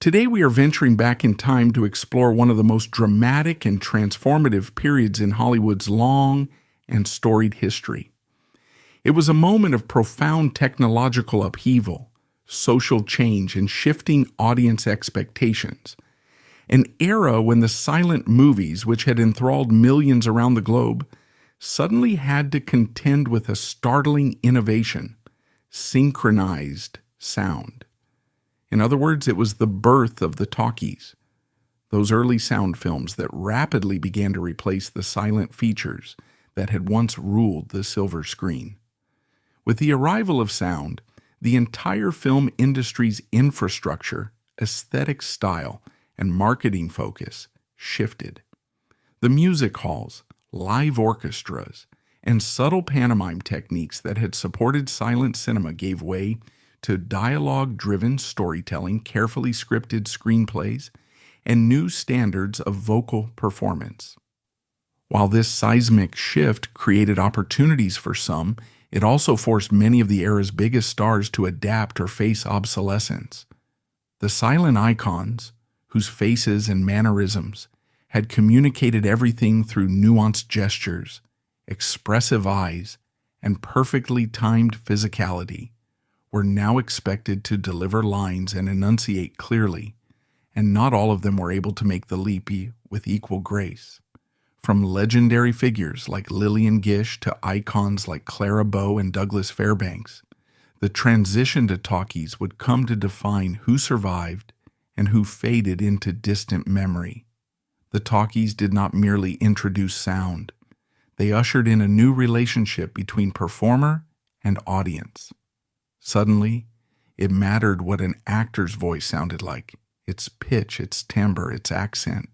Today we are venturing back in time to explore one of the most dramatic and transformative periods in Hollywood's long and storied history. It was a moment of profound technological upheaval, social change, and shifting audience expectations. An era when the silent movies, which had enthralled millions around the globe, suddenly had to contend with a startling innovation: synchronized sound. In other words, it was the birth of the talkies, those early sound films that rapidly began to replace the silent features that had once ruled the silver screen. With the arrival of sound, the entire film industry's infrastructure, aesthetic style, and marketing focus shifted. The music halls, live orchestras, and subtle pantomime techniques that had supported silent cinema gave way to dialogue-driven storytelling, carefully scripted screenplays, and new standards of vocal performance. While this seismic shift created opportunities for some, it also forced many of the era's biggest stars to adapt or face obsolescence. The silent icons, whose faces and mannerisms had communicated everything through nuanced gestures, expressive eyes, and perfectly timed physicality, were now expected to deliver lines and enunciate clearly, and not all of them were able to make the leap with equal grace. From legendary figures like Lillian Gish to icons like Clara Bow and Douglas Fairbanks, the transition to talkies would come to define who survived and who faded into distant memory. The talkies did not merely introduce sound. They ushered in a new relationship between performer and audience. Suddenly, it mattered what an actor's voice sounded like, its pitch, its timbre, its accent.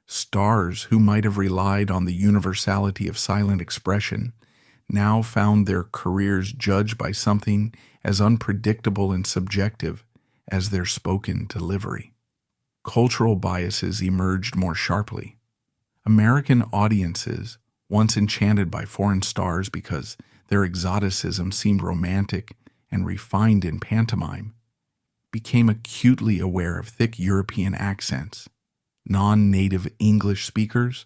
Stars who might have relied on the universality of silent expression now found their careers judged by something as unpredictable and subjective as their spoken delivery. Cultural biases emerged more sharply. American audiences, once enchanted by foreign stars because their exoticism seemed romantic and refined in pantomime, became acutely aware of thick European accents, non-native English speakers,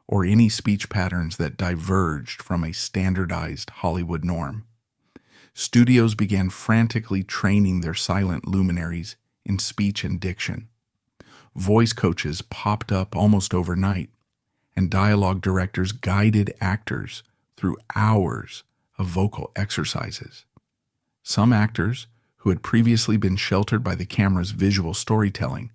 or any speech patterns that diverged from a standardized Hollywood norm. Studios began frantically training their silent luminaries in speech and diction. Voice coaches popped up almost overnight, and dialogue directors guided actors through hours of vocal exercises. Some actors, who had previously been sheltered by the camera's visual storytelling,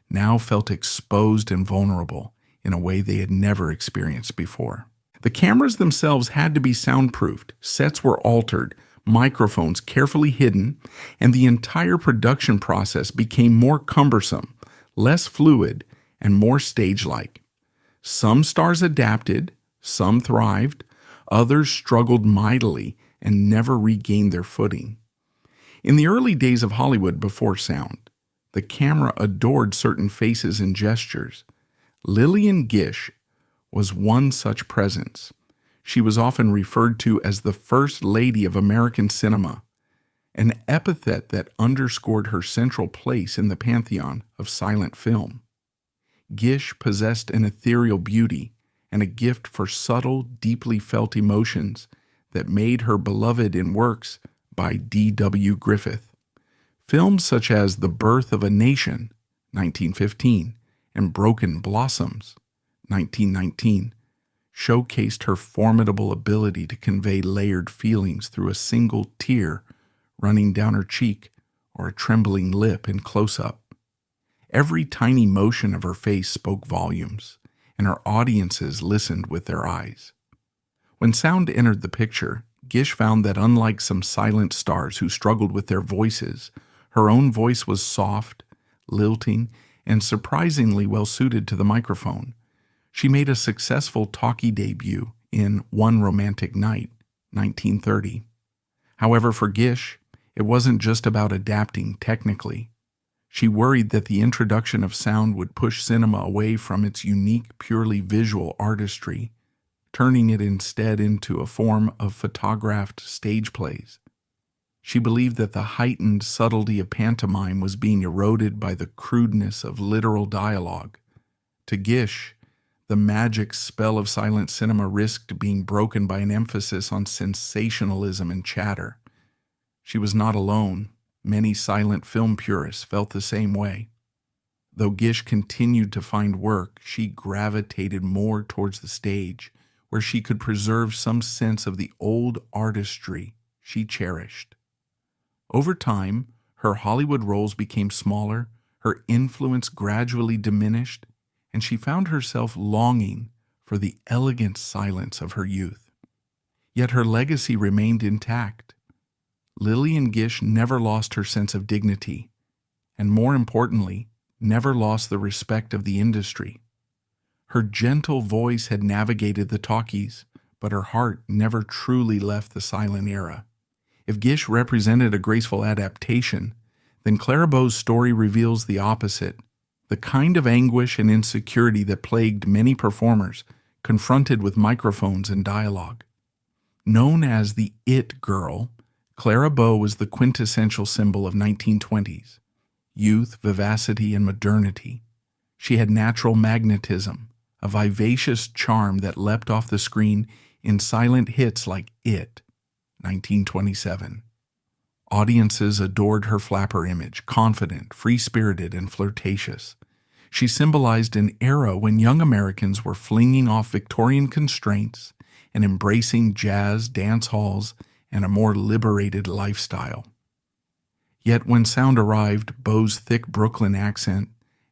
now felt exposed and vulnerable in a way they had never experienced before. The cameras themselves had to be soundproofed, sets were altered, microphones carefully hidden, and the entire production process became more cumbersome, less fluid, and more stage-like. Some stars adapted, some thrived, others struggled mightily and never regained their footing. In the early days of Hollywood before sound, the camera adored certain faces and gestures. Lillian Gish was one such presence. She was often referred to as the First Lady of American cinema, an epithet that underscored her central place in the pantheon of silent film. Gish possessed an ethereal beauty and a gift for subtle, deeply felt emotions that made her beloved in works by D.W. Griffith. Films such as The Birth of a Nation, 1915, and Broken Blossoms, 1919, showcased her formidable ability to convey layered feelings through a single tear running down her cheek or a trembling lip in close-up. Every tiny motion of her face spoke volumes, and her audiences listened with their eyes. When sound entered the picture, Gish found that unlike some silent stars who struggled with their voices, her own voice was soft, lilting, and surprisingly well-suited to the microphone. She made a successful talkie debut in One Romantic Night, 1930. However, for Gish, it wasn't just about adapting technically. She worried that the introduction of sound would push cinema away from its unique, purely visual artistry, turning it instead into a form of photographed stage plays. She believed that the heightened subtlety of pantomime was being eroded by the crudeness of literal dialogue. To Gish, the magic spell of silent cinema risked being broken by an emphasis on sensationalism and chatter. She was not alone. Many silent film purists felt the same way. Though Gish continued to find work, she gravitated more towards the stage, where she could preserve some sense of the old artistry she cherished. Over time, her Hollywood roles became smaller, her influence gradually diminished, and she found herself longing for the elegant silence of her youth. Yet her legacy remained intact. Lillian Gish never lost her sense of dignity, and more importantly, never lost the respect of the industry. Her gentle voice had navigated the talkies, but her heart never truly left the silent era. If Gish represented a graceful adaptation, then Clara Bow's story reveals the opposite, the kind of anguish and insecurity that plagued many performers confronted with microphones and dialogue. Known as the It Girl, Clara Bow was the quintessential symbol of 1920s. Youth, vivacity, and modernity. She had natural magnetism, a vivacious charm that leapt off the screen in silent hits like It, 1927. Audiences adored her flapper image, confident, free-spirited, and flirtatious. She symbolized an era when young Americans were flinging off Victorian constraints and embracing jazz, dance halls, and a more liberated lifestyle. Yet when sound arrived, Bow's thick Brooklyn accent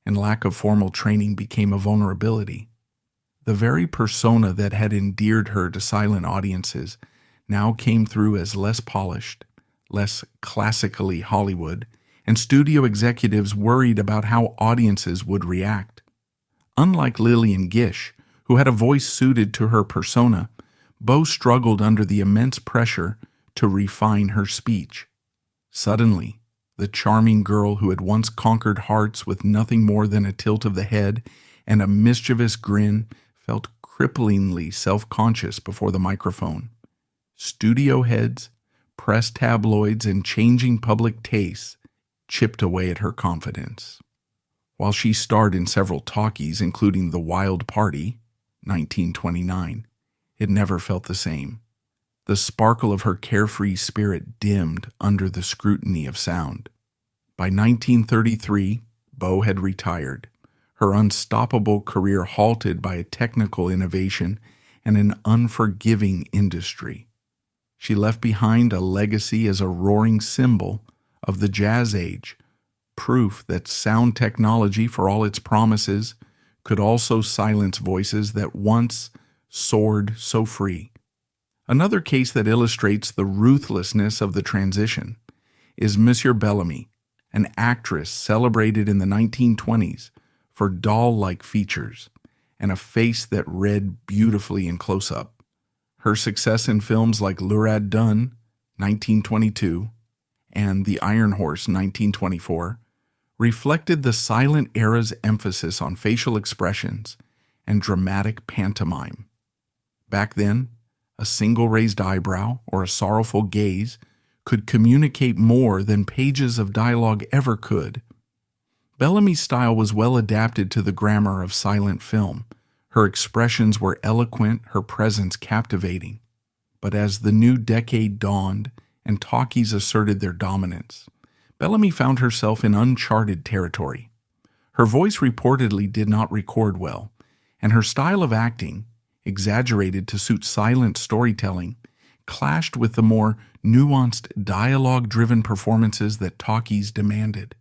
and lack of formal training became a vulnerability. The very persona that had endeared her to silent audiences now came through as less polished, less classically Hollywood, and studio executives worried about how audiences would react. Unlike Lillian Gish, who had a voice suited to her persona, Bow struggled under the immense pressure to refine her speech. Suddenly, the charming girl who had once conquered hearts with nothing more than a tilt of the head and a mischievous grin felt cripplingly self-conscious before the microphone. Studio heads, press tabloids, and changing public tastes chipped away at her confidence. While she starred in several talkies, including The Wild Party, 1929, it never felt the same. The sparkle of her carefree spirit dimmed under the scrutiny of sound. By 1933, Bow had retired, her unstoppable career halted by a technical innovation and an unforgiving industry. She left behind a legacy as a roaring symbol of the jazz age, proof that sound technology, for all its promises, could also silence voices that once soared so free. Another case that illustrates the ruthlessness of the transition is Madge Bellamy, an actress celebrated in the 1920s for doll-like features and a face that read beautifully in close-up. Her success in films like Lurad Dunn, 1922, and The Iron Horse, 1924, reflected the silent era's emphasis on facial expressions and dramatic pantomime. Back then, a single raised eyebrow or a sorrowful gaze could communicate more than pages of dialogue ever could. Bellamy's style was well adapted to the grammar of silent film. Her expressions were eloquent, her presence captivating. But as the new decade dawned and talkies asserted their dominance, Bellamy found herself in uncharted territory. Her voice reportedly did not record well, and her style of acting, exaggerated to suit silent storytelling, clashed with the more nuanced, dialogue-driven performances that talkies demanded.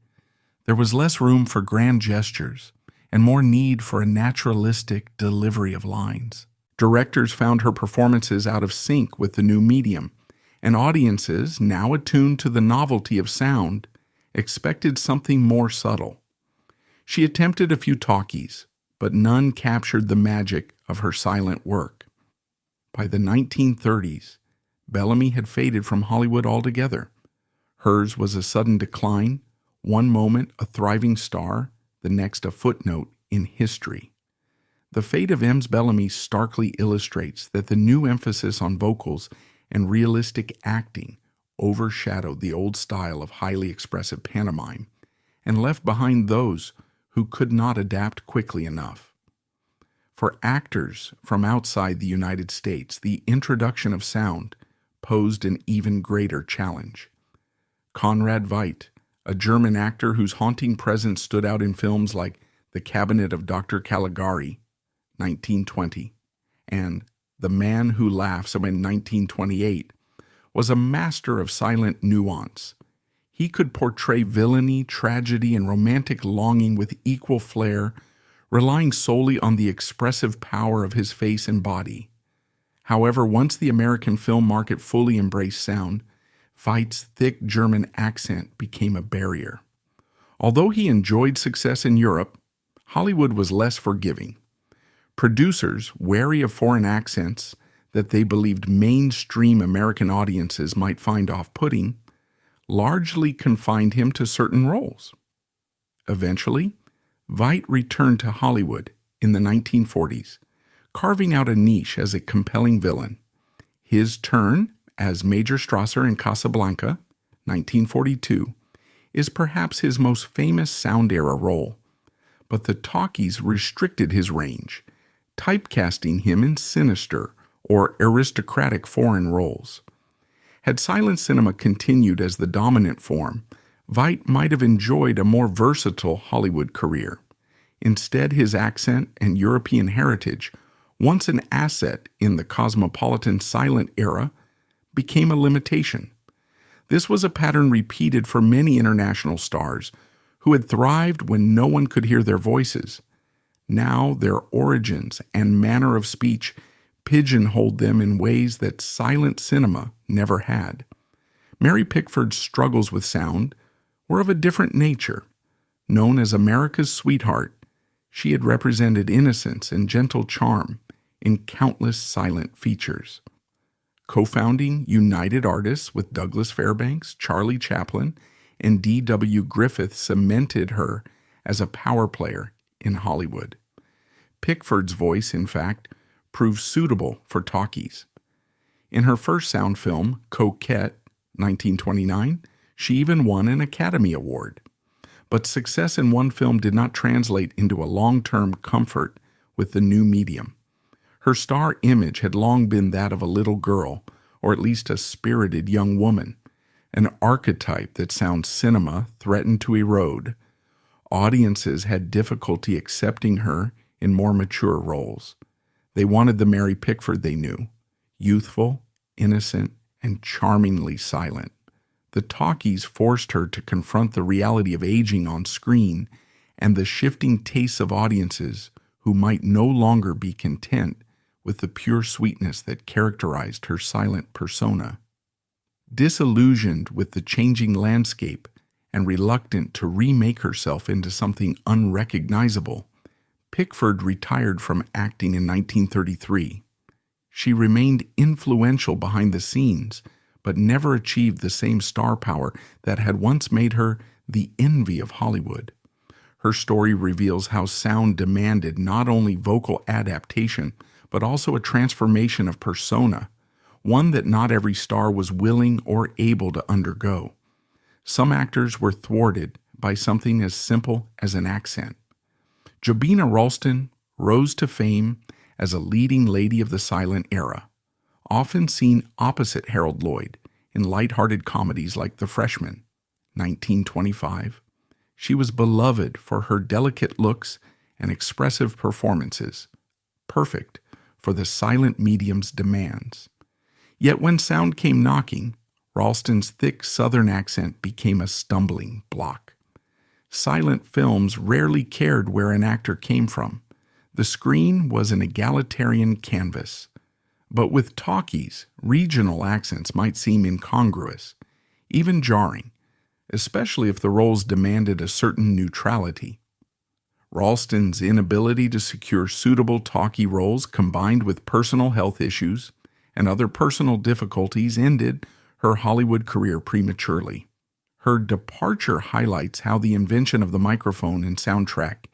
There was less room for grand gestures and more need for a naturalistic delivery of lines. Directors found her performances out of sync with the new medium, and audiences, now attuned to the novelty of sound, expected something more subtle. She attempted a few talkies, but none captured the magic of her silent work. By the 1930s, Bellamy had faded from Hollywood altogether. Hers was a sudden decline, one moment a thriving star, the next a footnote in history. The fate of Madge Bellamy starkly illustrates that the new emphasis on vocals and realistic acting overshadowed the old style of highly expressive pantomime and left behind those who could not adapt quickly enough. For actors from outside the United States, the introduction of sound posed an even greater challenge. Conrad Veidt, a German actor whose haunting presence stood out in films like The Cabinet of Dr. Caligari, 1920, and The Man Who Laughs in 1928, was a master of silent nuance. He could portray villainy, tragedy, and romantic longing with equal flair, relying solely on the expressive power of his face and body. However, once the American film market fully embraced sound, Veidt's thick German accent became a barrier. Although he enjoyed success in Europe, Hollywood was less forgiving. Producers, wary of foreign accents that they believed mainstream American audiences might find off-putting, largely confined him to certain roles. Eventually, Veidt returned to Hollywood in the 1940s, carving out a niche as a compelling villain. His turn as Major Strasser in Casablanca, 1942, is perhaps his most famous sound-era role, but the Talkies restricted his range, typecasting him in sinister or aristocratic foreign roles. Had silent cinema continued as the dominant form, Veidt might have enjoyed a more versatile Hollywood career. Instead, his accent and European heritage, once an asset in the cosmopolitan silent era, became a limitation. This was a pattern repeated for many international stars who had thrived when no one could hear their voices. Now their origins and manner of speech pigeonholed them in ways that silent cinema never had. Mary Pickford's struggles with sound were of a different nature. Known as America's sweetheart, she had represented innocence and gentle charm in countless silent features. Co-founding United Artists with Douglas Fairbanks, Charlie Chaplin, and D.W. Griffith cemented her as a power player in Hollywood. Pickford's voice, in fact, proved suitable for talkies. In her first sound film, Coquette, 1929, she even won an Academy Award. But success in one film did not translate into a long-term comfort with the new medium. Her star image had long been that of a little girl, or at least a spirited young woman, an archetype that sound cinema threatened to erode. Audiences had difficulty accepting her in more mature roles. They wanted the Mary Pickford they knew, youthful, innocent, and charmingly silent. The talkies forced her to confront the reality of aging on screen and the shifting tastes of audiences who might no longer be content with the pure sweetness that characterized her silent persona. Disillusioned with the changing landscape and reluctant to remake herself into something unrecognizable, Pickford retired from acting in 1933. She remained influential behind the scenes, but never achieved the same star power that had once made her the envy of Hollywood. Her story reveals how sound demanded not only vocal adaptation, but also a transformation of persona, one that not every star was willing or able to undergo. Some actors were thwarted by something as simple as an accent. Jobyna Ralston rose to fame as a leading lady of the silent era, often seen opposite Harold Lloyd in light-hearted comedies like The Freshman, 1925. She was beloved for her delicate looks and expressive performances, perfect for the silent medium's demands. Yet when sound came knocking, Ralston's thick Southern accent became a stumbling block. Silent films rarely cared where an actor came from. The screen was an egalitarian canvas. But with talkies, regional accents might seem incongruous, even jarring, especially if the roles demanded a certain neutrality. Ralston's inability to secure suitable talkie roles combined with personal health issues and other personal difficulties ended her Hollywood career prematurely. Her departure highlights how the invention of the microphone and soundtrack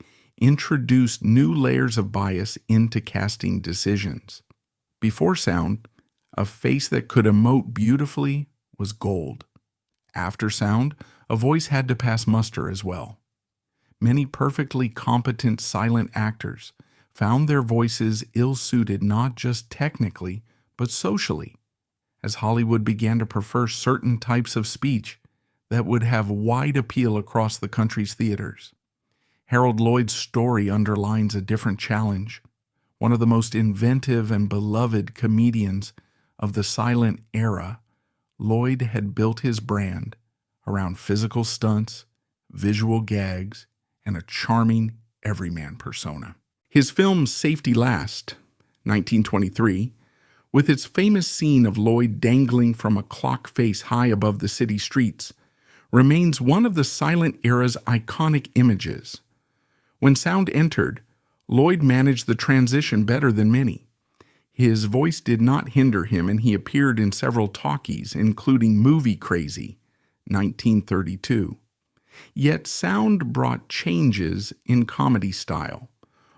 introduced new layers of bias into casting decisions. Before sound, a face that could emote beautifully was gold. After sound, a voice had to pass muster as well. Many perfectly competent silent actors found their voices ill-suited not just technically, but socially, as Hollywood began to prefer certain types of speech that would have wide appeal across the country's theaters. Harold Lloyd's story underlines a different challenge. One of the most inventive and beloved comedians of the silent era, Lloyd had built his brand around physical stunts, visual gags, and a charming everyman persona. His film Safety Last, 1923, with its famous scene of Lloyd dangling from a clock face high above the city streets, remains one of the silent era's iconic images. When sound entered, Lloyd managed the transition better than many. His voice did not hinder him, and he appeared in several talkies, including Movie Crazy, 1932. Yet sound brought changes in comedy style.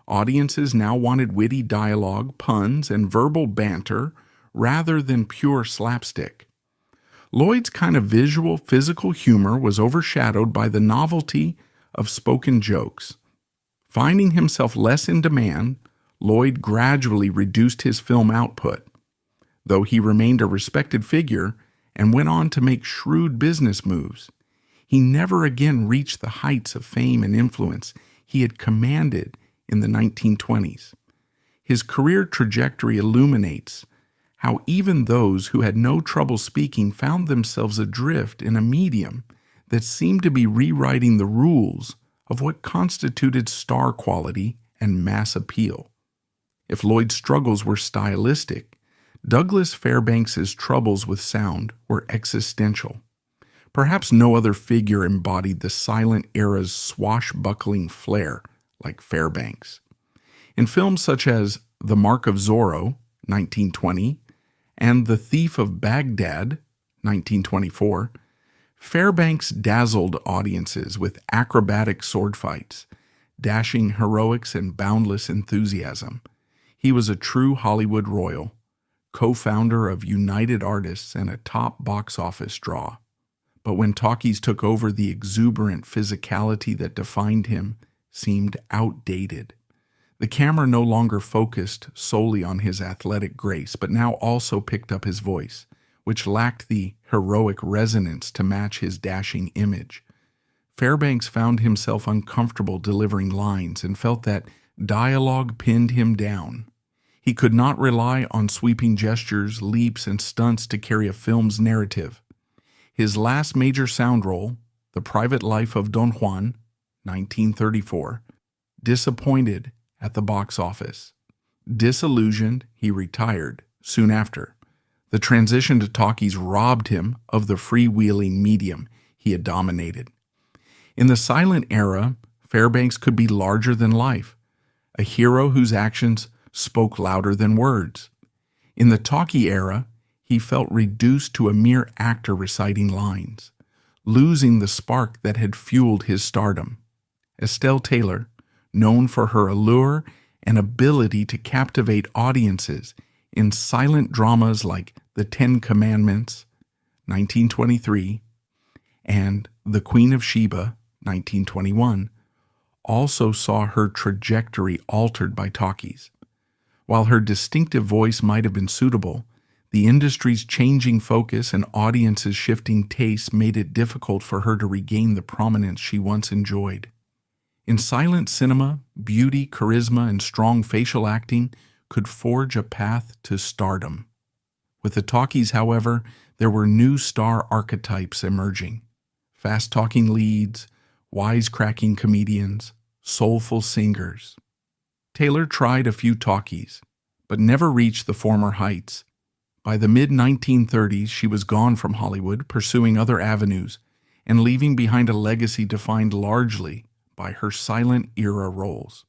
Audiences now wanted witty dialogue, puns, and verbal banter rather than pure slapstick. Lloyd's kind of visual, physical humor was overshadowed by the novelty of spoken jokes. Finding himself less in demand, Lloyd gradually reduced his film output. Though he remained a respected figure and went on to make shrewd business moves, he never again reached the heights of fame and influence he had commanded in the 1920s. His career trajectory illuminates how even those who had no trouble speaking found themselves adrift in a medium that seemed to be rewriting the rules of what constituted star quality and mass appeal. If Lloyd's struggles were stylistic, Douglas Fairbanks's troubles with sound were existential. Perhaps no other figure embodied the silent era's swashbuckling flair like Fairbanks. In films such as The Mark of Zorro, 1920, and The Thief of Baghdad, 1924, Fairbanks dazzled audiences with acrobatic sword fights, dashing heroics, and boundless enthusiasm. He was a true Hollywood royal, co-founder of United Artists and a top box office draw. But when Talkies took over, the exuberant physicality that defined him seemed outdated. The camera no longer focused solely on his athletic grace, but now also picked up his voice, which lacked the heroic resonance to match his dashing image. Fairbanks found himself uncomfortable delivering lines and felt that dialogue pinned him down. He could not rely on sweeping gestures, leaps, and stunts to carry a film's narrative. His last major sound role, The Private Life of Don Juan, 1934, disappointed at the box office. Disillusioned, he retired soon after. The transition to talkies robbed him of the freewheeling medium he had dominated. In the silent era, Fairbanks could be larger than life, a hero whose actions spoke louder than words. In the talkie era, he felt reduced to a mere actor reciting lines, losing the spark that had fueled his stardom. Estelle Taylor, known for her allure and ability to captivate audiences in silent dramas like The Ten Commandments, 1923, and The Queen of Sheba, 1921, also saw her trajectory altered by talkies. While her distinctive voice might have been suitable, the industry's changing focus and audiences' shifting tastes made it difficult for her to regain the prominence she once enjoyed. In silent cinema, beauty, charisma, and strong facial acting could forge a path to stardom. With the talkies, however, there were new star archetypes emerging. Fast-talking leads, wisecracking comedians, soulful singers. Taylor tried a few talkies, but never reached the former heights. By the mid-1930s, she was gone from Hollywood, pursuing other avenues, and leaving behind a legacy defined largely by her silent era roles.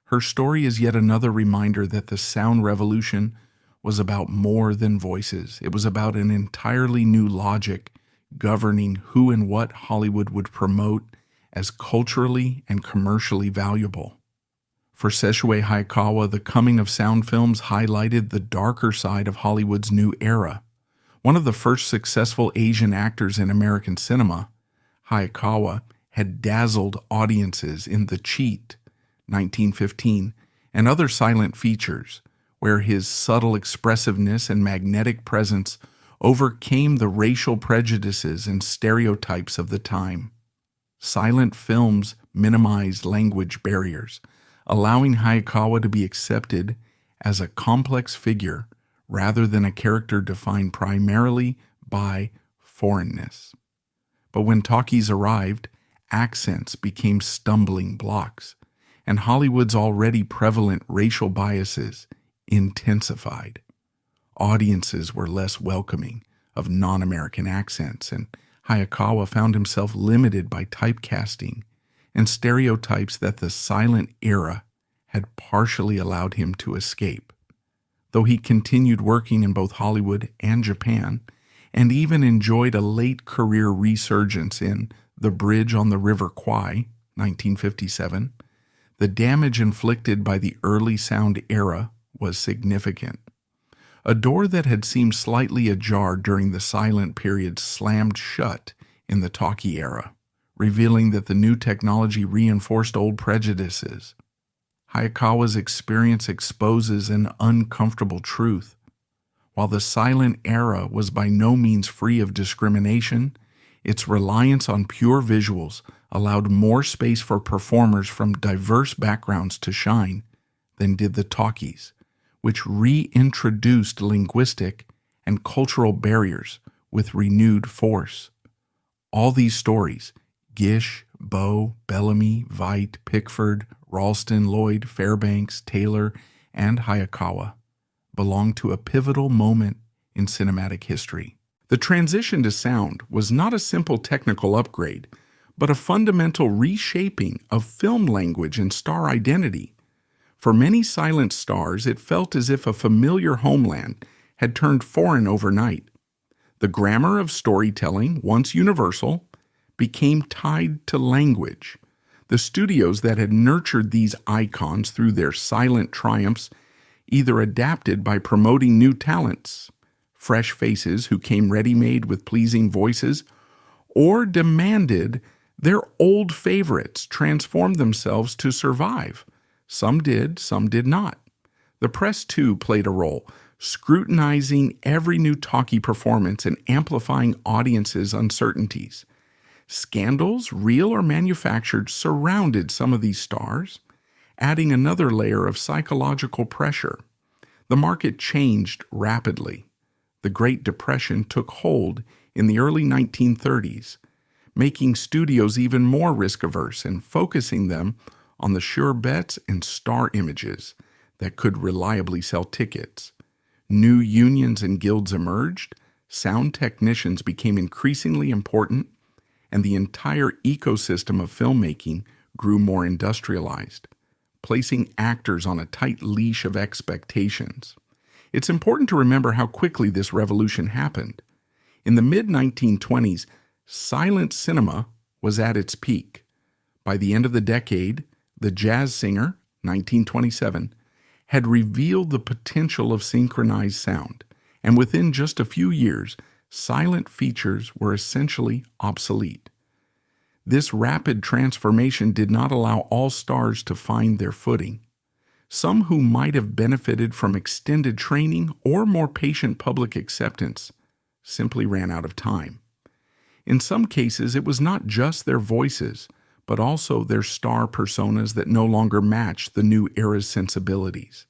Her story is yet another reminder that the sound revolution was about more than voices. It was about an entirely new logic governing who and what Hollywood would promote as culturally and commercially valuable. For Sessue Hayakawa, the coming of sound films highlighted the darker side of Hollywood's new era, One of the first successful Asian actors in American cinema, Hayakawa, had dazzled audiences in The Cheat, 1915, and other silent features, where his subtle expressiveness and magnetic presence overcame the racial prejudices and stereotypes of the time. Silent films minimized language barriers, allowing Hayakawa to be accepted as a complex figure rather than a character defined primarily by foreignness. But when talkies arrived, accents became stumbling blocks, and Hollywood's already prevalent racial biases intensified. Audiences were less welcoming of non-American accents, and Hayakawa found himself limited by typecasting and stereotypes that the silent era had partially allowed him to escape. Though he continued working in both Hollywood and Japan, and even enjoyed a late career resurgence in The Bridge on the River Kwai, 1957, the damage inflicted by the early sound era was significant. A door that had seemed slightly ajar during the silent period slammed shut in the talkie era, revealing that the new technology reinforced old prejudices. Hayakawa's experience exposes an uncomfortable truth. While the silent era was by no means free of discrimination, its reliance on pure visuals allowed more space for performers from diverse backgrounds to shine than did the talkies, which reintroduced linguistic and cultural barriers with renewed force. All these stories, Gish, Bow, Bellamy, Veidt, Pickford, Ralston, Lloyd, Fairbanks, Taylor, and Hayakawa, belong to a pivotal moment in cinematic history. The transition to sound was not a simple technical upgrade, but a fundamental reshaping of film language and star identity. For many silent stars, it felt as if a familiar homeland had turned foreign overnight. The grammar of storytelling, once universal, became tied to language. The studios that had nurtured these icons through their silent triumphs either adapted by promoting new talents, fresh faces who came ready-made with pleasing voices, or demanded their old favorites transform themselves to survive. Some did, some did not. The press, too, played a role, scrutinizing every new talkie performance and amplifying audiences' uncertainties. Scandals, real or manufactured, surrounded some of these stars, adding another layer of psychological pressure. The market changed rapidly. The Great Depression took hold in the early 1930s, making studios even more risk-averse and focusing them on the sure bets and star images that could reliably sell tickets. New unions and guilds emerged, sound technicians became increasingly important, and the entire ecosystem of filmmaking grew more industrialized, placing actors on a tight leash of expectations. It's important to remember how quickly this revolution happened. In the mid-1920s, silent cinema was at its peak. By the end of the decade, The Jazz Singer, 1927, had revealed the potential of synchronized sound, and within just a few years, silent features were essentially obsolete. This rapid transformation did not allow all stars to find their footing. Some who might have benefited from extended training or more patient public acceptance simply ran out of time. In some cases, it was not just their voices, but also their star personas that no longer matched the new era's sensibilities.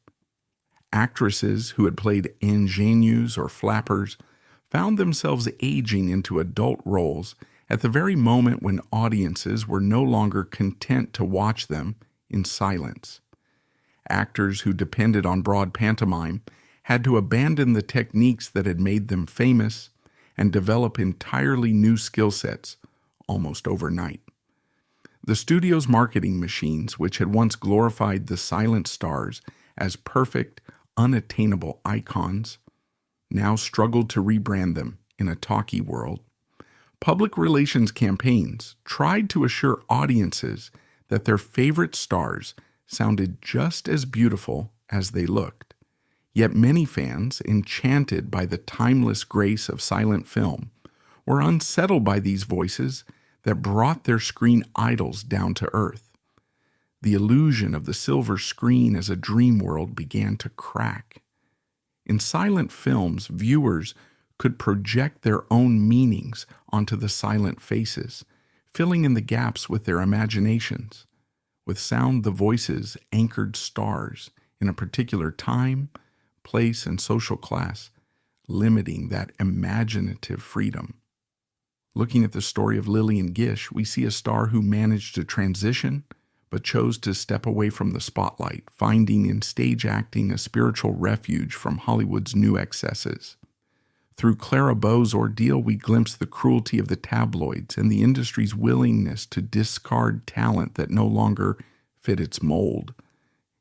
Actresses who had played ingenues or flappers found themselves aging into adult roles at the very moment when audiences were no longer content to watch them in silence. Actors who depended on broad pantomime had to abandon the techniques that had made them famous and develop entirely new skill sets almost overnight. The studio's marketing machines, which had once glorified the silent stars as perfect, unattainable icons, now struggled to rebrand them in a talkie world. Public relations campaigns tried to assure audiences that their favorite stars sounded just as beautiful as they looked. Yet many fans, enchanted by the timeless grace of silent film, were unsettled by these voices that brought their screen idols down to earth. The illusion of the silver screen as a dream world began to crack. In silent films, viewers could project their own meanings onto the silent faces, filling in the gaps with their imaginations. With sound, the voices anchored stars in a particular time, place, and social class, limiting that imaginative freedom. Looking at the story of Lillian Gish, we see a star who managed to transition, but chose to step away from the spotlight, finding in stage acting a spiritual refuge from Hollywood's new excesses. Through Clara Bow's ordeal, we glimpse the cruelty of the tabloids and the industry's willingness to discard talent that no longer fit its mold.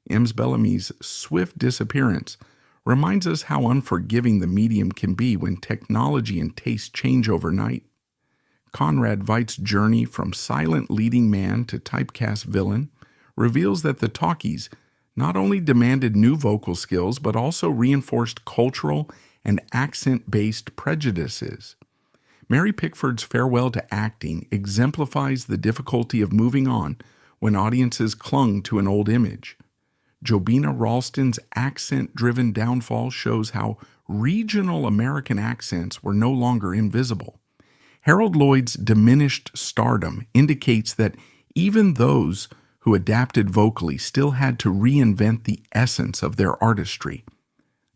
Madge Bellamy's swift disappearance reminds us how unforgiving the medium can be when technology and taste change overnight. Conrad Veidt's journey from silent leading man to typecast villain reveals that the Talkies not only demanded new vocal skills but also reinforced cultural and accent-based prejudices. Mary Pickford's farewell to acting exemplifies the difficulty of moving on when audiences clung to an old image. Jobyna Ralston's accent-driven downfall shows how regional American accents were no longer invisible. Harold Lloyd's diminished stardom indicates that even those who adapted vocally still had to reinvent the essence of their artistry.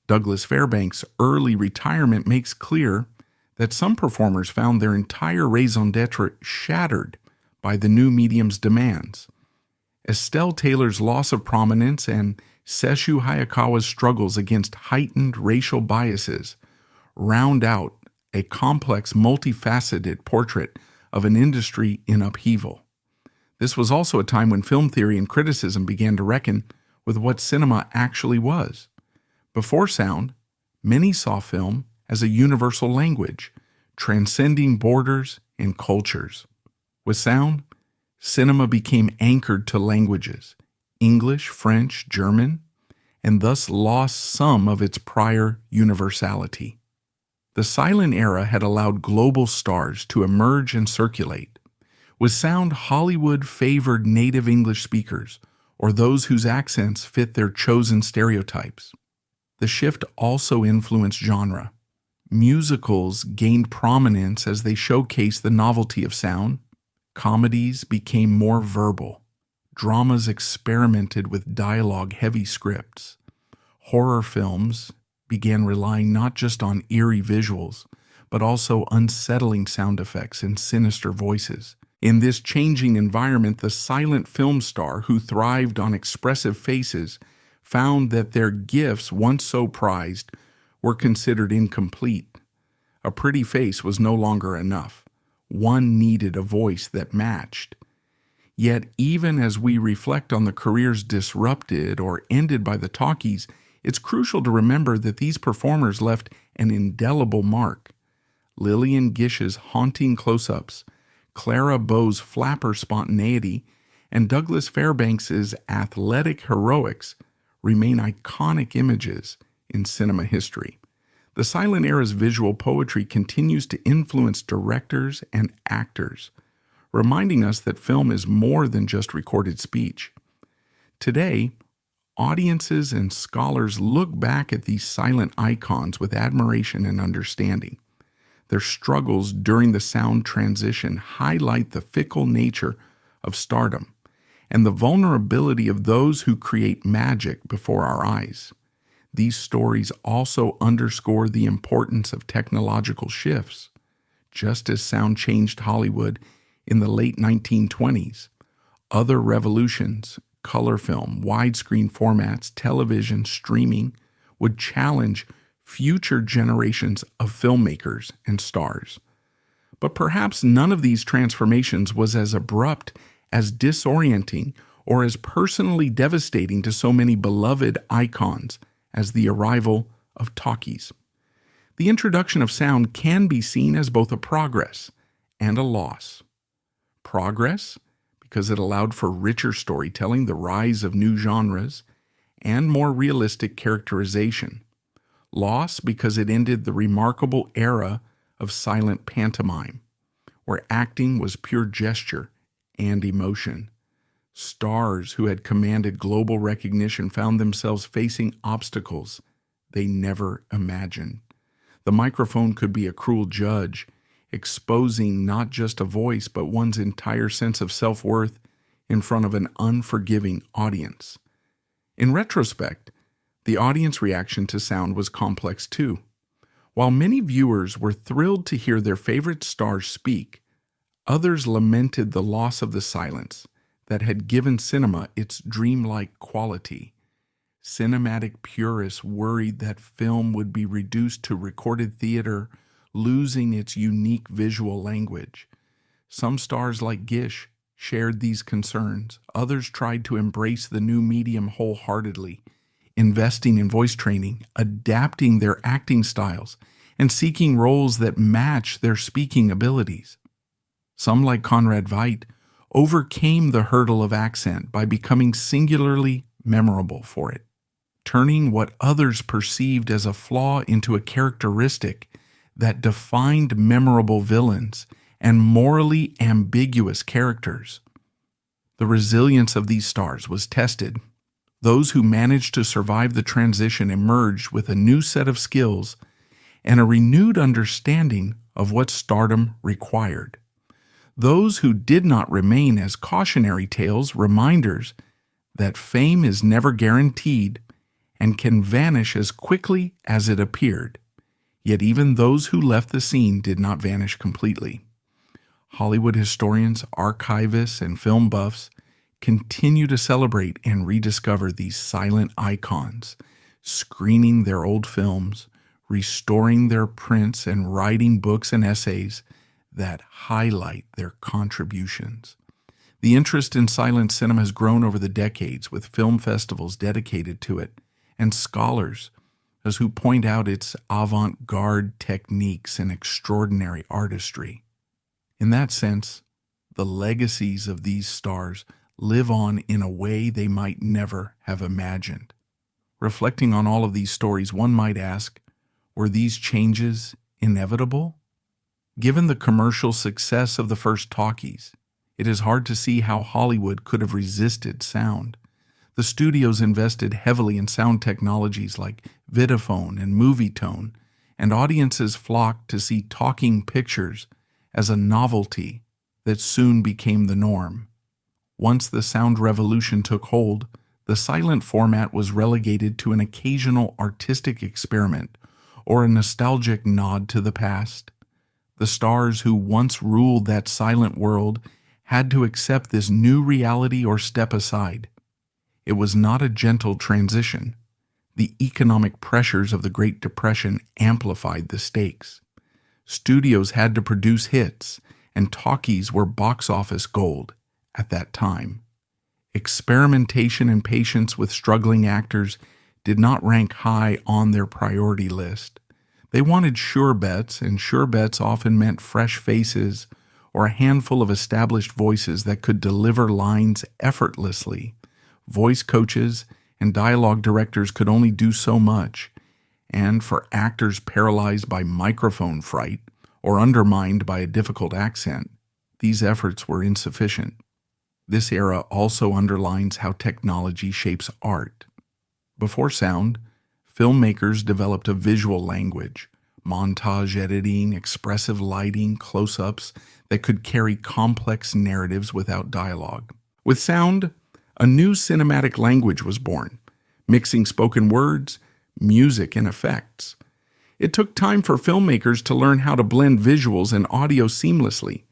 Douglas Fairbanks' early retirement makes clear that some performers found their entire raison d'etre shattered by the new medium's demands. Estelle Taylor's loss of prominence and Sesshu Hayakawa's struggles against heightened racial biases round out a complex, multifaceted portrait of an industry in upheaval. This was also a time when film theory and criticism began to reckon with what cinema actually was. Before sound, many saw film as a universal language, transcending borders and cultures. With sound, cinema became anchored to languages, English, French, German, and thus lost some of its prior universality. The silent era had allowed global stars to emerge and circulate. With sound, Hollywood favored native English speakers or those whose accents fit their chosen stereotypes. The shift also influenced genre. Musicals gained prominence as they showcased the novelty of sound. Comedies became more verbal. Dramas experimented with dialogue-heavy scripts. Horror films began relying not just on eerie visuals, but also unsettling sound effects and sinister voices. In this changing environment, the silent film star who thrived on expressive faces found that their gifts, once so prized, were considered incomplete. A pretty face was no longer enough. One needed a voice that matched. Yet, even as we reflect on the careers disrupted or ended by the Talkies, it's crucial to remember that these performers left an indelible mark. Lillian Gish's haunting close-ups, Clara Bow's flapper spontaneity, and Douglas Fairbanks' athletic heroics remain iconic images in cinema history. The silent era's visual poetry continues to influence directors and actors, reminding us that film is more than just recorded speech. Today, audiences and scholars look back at these silent icons with admiration and understanding. Their struggles during the sound transition highlight the fickle nature of stardom and the vulnerability of those who create magic before our eyes. These stories also underscore the importance of technological shifts. Just as sound changed Hollywood in the late 1920s, other revolutions, color film, widescreen formats, television, streaming, would challenge future generations of filmmakers and stars. But perhaps none of these transformations was as abrupt, as disorienting, or as personally devastating to so many beloved icons as the arrival of Talkies. The introduction of sound can be seen as both a progress and a loss. Progress, because it allowed for richer storytelling, the rise of new genres, and more realistic characterization. Loss because it ended the remarkable era of silent pantomime, where acting was pure gesture and emotion. Stars who had commanded global recognition found themselves facing obstacles they never imagined. The microphone could be a cruel judge, exposing not just a voice but one's entire sense of self-worth in front of an unforgiving audience. In retrospect, the audience reaction to sound was complex too. While many viewers were thrilled to hear their favorite stars speak, others lamented the loss of the silence that had given cinema its dreamlike quality. Cinematic purists worried that film would be reduced to recorded theater, losing its unique visual language. Some stars like Gish shared these concerns. Others tried to embrace the new medium wholeheartedly, investing in voice training, adapting their acting styles, and seeking roles that match their speaking abilities. Some, like Conrad Veidt, overcame the hurdle of accent by becoming singularly memorable for it, turning what others perceived as a flaw into a characteristic that defined memorable villains and morally ambiguous characters. The resilience of these stars was tested. Those who managed to survive the transition emerged with a new set of skills and a renewed understanding of what stardom required. Those who did not remain as cautionary tales, reminders that fame is never guaranteed and can vanish as quickly as it appeared. Yet even those who left the scene did not vanish completely. Hollywood historians, archivists, and film buffs continue to celebrate and rediscover these silent icons, screening their old films, restoring their prints, and writing books and essays that highlight their contributions. The interest in silent cinema has grown over the decades, with film festivals dedicated to it and scholars who point out its avant-garde techniques and extraordinary artistry. In that sense, the legacies of these stars live on in a way they might never have imagined. Reflecting on all of these stories, one might ask, were these changes inevitable? Given the commercial success of the first Talkies, it is hard to see how Hollywood could have resisted sound. The studios invested heavily in sound technologies like Vitaphone and Movietone, and audiences flocked to see talking pictures as a novelty that soon became the norm. Once the sound revolution took hold, the silent format was relegated to an occasional artistic experiment or a nostalgic nod to the past. The stars who once ruled that silent world had to accept this new reality or step aside. It was not a gentle transition. The economic pressures of the Great Depression amplified the stakes. Studios had to produce hits, and talkies were box office gold at that time. Experimentation and patience with struggling actors did not rank high on their priority list. They wanted sure bets, and sure bets often meant fresh faces or a handful of established voices that could deliver lines effortlessly. Voice coaches and dialogue directors could only do so much, and for actors paralyzed by microphone fright or undermined by a difficult accent, these efforts were insufficient. This era also underlines how technology shapes art. Before sound, filmmakers developed a visual language, montage editing, expressive lighting, close-ups that could carry complex narratives without dialogue. With sound, a new cinematic language was born, mixing spoken words, music, and effects. It took time for filmmakers to learn how to blend visuals and audio seamlessly.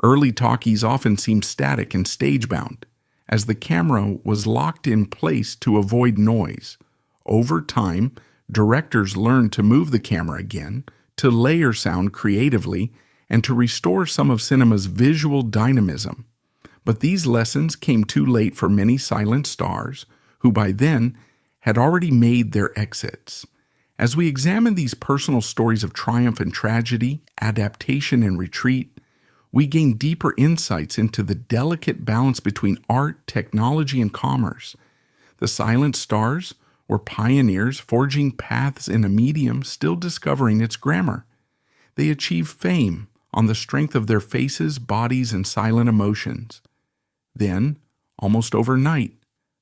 Early talkies often seemed static and stage-bound, as the camera was locked in place to avoid noise. Over time, directors learned to move the camera again, to layer sound creatively, and to restore some of cinema's visual dynamism. But these lessons came too late for many silent stars, who by then had already made their exits. As we examine these personal stories of triumph and tragedy, adaptation and retreat, we gain deeper insights into the delicate balance between art, technology, and commerce. The silent stars were pioneers forging paths in a medium still discovering its grammar. They achieved fame on the strength of their faces, bodies, and silent emotions. Then, almost overnight,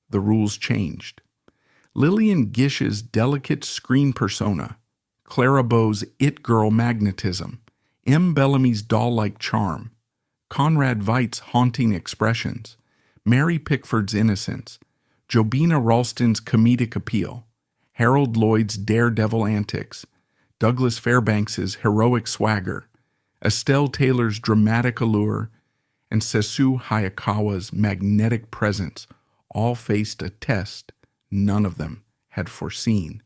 the rules changed. Lillian Gish's delicate screen persona, Clara Bow's it-girl magnetism, Bellamy's doll-like charm, Conrad Veidt's haunting expressions, Mary Pickford's innocence, Jobyna Ralston's comedic appeal, Harold Lloyd's daredevil antics, Douglas Fairbanks's heroic swagger, Estelle Taylor's dramatic allure, and Sesu Hayakawa's magnetic presence all faced a test none of them had foreseen.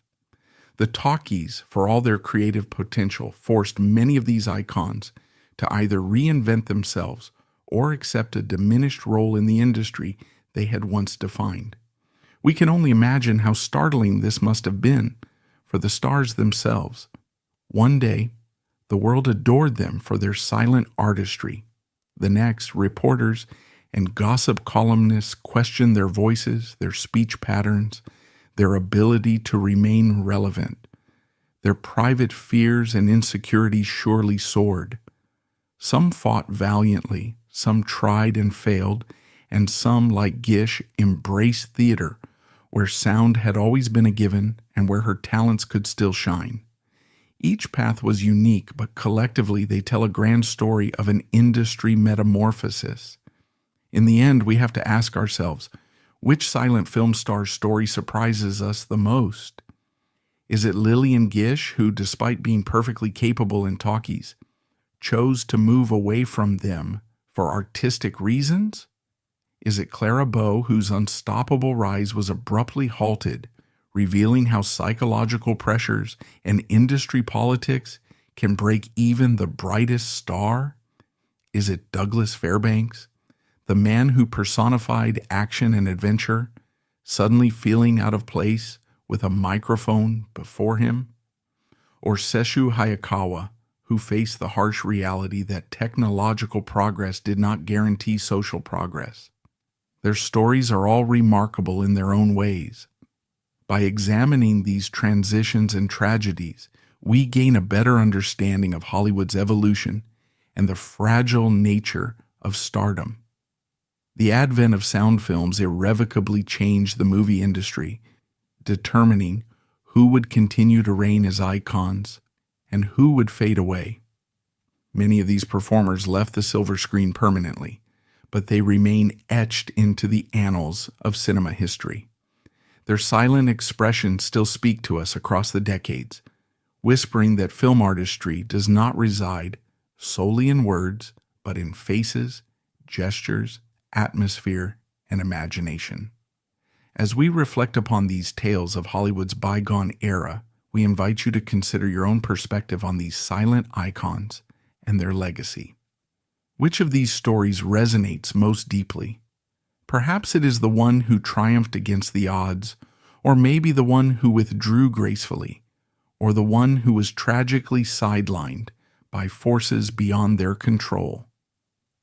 The Talkies, for all their creative potential, forced many of these icons to either reinvent themselves or accept a diminished role in the industry they had once defined. We can only imagine how startling this must have been for the stars themselves. One day, the world adored them for their silent artistry. The next, reporters and gossip columnists questioned their voices, their speech patterns, their ability to remain relevant. Their private fears and insecurities surely soared. Some fought valiantly, some tried and failed, and some, like Gish, embraced theater, where sound had always been a given and where her talents could still shine. Each path was unique, but collectively they tell a grand story of an industry metamorphosis. In the end, we have to ask ourselves, which silent film star's story surprises us the most? Is it Lillian Gish, who, despite being perfectly capable in talkies, chose to move away from them for artistic reasons? Is it Clara Bow, whose unstoppable rise was abruptly halted, revealing how psychological pressures and industry politics can break even the brightest star? Is it Douglas Fairbanks, the man who personified action and adventure, suddenly feeling out of place with a microphone before him? Or Sesu Hayakawa, who faced the harsh reality that technological progress did not guarantee social progress? Their stories are all remarkable in their own ways. By examining these transitions and tragedies, we gain a better understanding of Hollywood's evolution and the fragile nature of stardom. The advent of sound films irrevocably changed the movie industry, determining who would continue to reign as icons and who would fade away. Many of these performers left the silver screen permanently, but they remain etched into the annals of cinema history. Their silent expressions still speak to us across the decades, whispering that film artistry does not reside solely in words, but in faces, gestures, atmosphere, and imagination. As we reflect upon these tales of Hollywood's bygone era, we invite you to consider your own perspective on these silent icons and their legacy. Which of these stories resonates most deeply? Perhaps it is the one who triumphed against the odds, or maybe the one who withdrew gracefully, or the one who was tragically sidelined by forces beyond their control.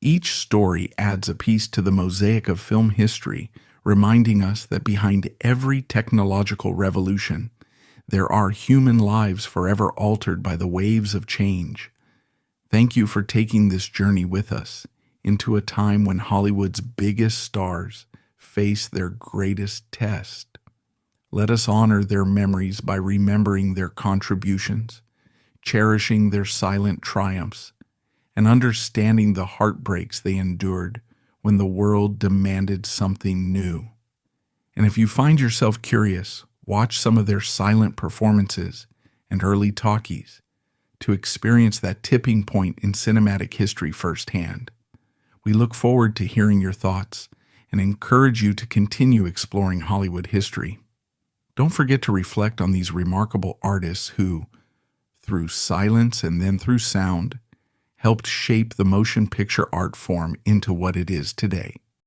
Each story adds a piece to the mosaic of film history, reminding us that behind every technological revolution, there are human lives forever altered by the waves of change. Thank you for taking this journey with us into a time when Hollywood's biggest stars face their greatest test. Let us honor their memories by remembering their contributions, cherishing their silent triumphs, and understanding the heartbreaks they endured when the world demanded something new. And if you find yourself curious, watch some of their silent performances and early talkies to experience that tipping point in cinematic history firsthand. We look forward to hearing your thoughts and encourage you to continue exploring Hollywood history. Don't forget to reflect on these remarkable artists who, through silence and then through sound, helped shape the motion picture art form into what it is today.